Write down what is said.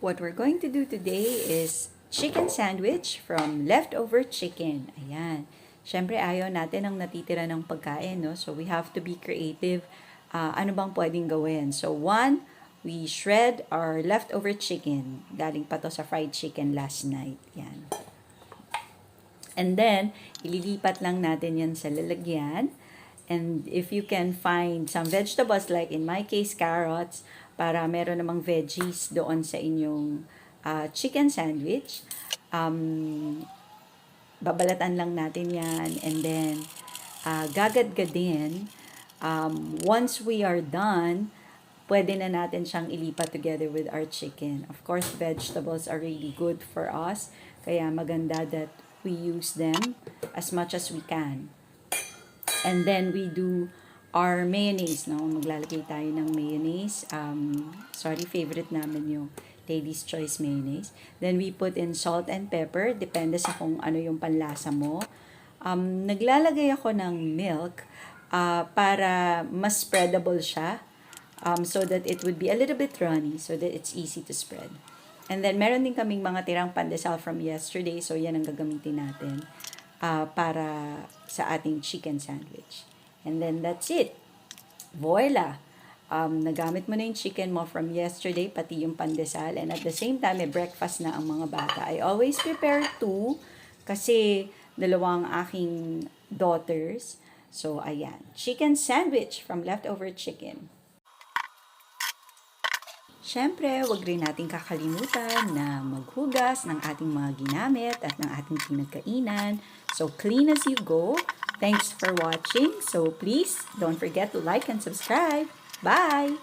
What we're going to do today is chicken sandwich from leftover chicken. Ayan. Siyempre, ayaw natin ang natitira ng pagkain, no? So, we have to be creative. Ano bang pwedeng gawin? So, one, we shred our leftover chicken. Galing pa to sa fried chicken last night. Yan. And then, ililipat lang natin yan sa lalagyan. And if you can find some vegetables, like in my case, carrots, para meron namang veggies doon sa inyong chicken sandwich, babalatan lang natin yan. And then, gagadgadin. Once we are done, pwede na natin siyang ilipat together with our chicken. Of course, vegetables are really good for us. Kaya maganda that we use them as much as we can. And then we do our mayonnaise, no? Maglalagay tayo ng mayonnaise. Favorite namin yung Lady's Choice mayonnaise. Then we put in salt and pepper. Depende sa kung ano yung panlasa mo. Naglalagay ako ng milk para mas spreadable siya. So that it would be a little bit runny, so that it's easy to spread. And then meron din kaming mga tirang pandesal from yesterday. So yan ang gagamitin natin para sa ating chicken sandwich. And then that's it. Voila! Nagamit mo na yung chicken mo from yesterday, pati yung pandesal. And at the same time, may breakfast na ang mga bata. I always prepare 2 kasi dalawang aking daughters. So, ayan. Chicken sandwich from leftover chicken. Siyempre, wag rin natin kakalimutan na maghugas ng ating mga ginamit at ng ating pinagkainan. So, clean as you go. Thanks for watching. So, please don't forget to like and subscribe. Bye!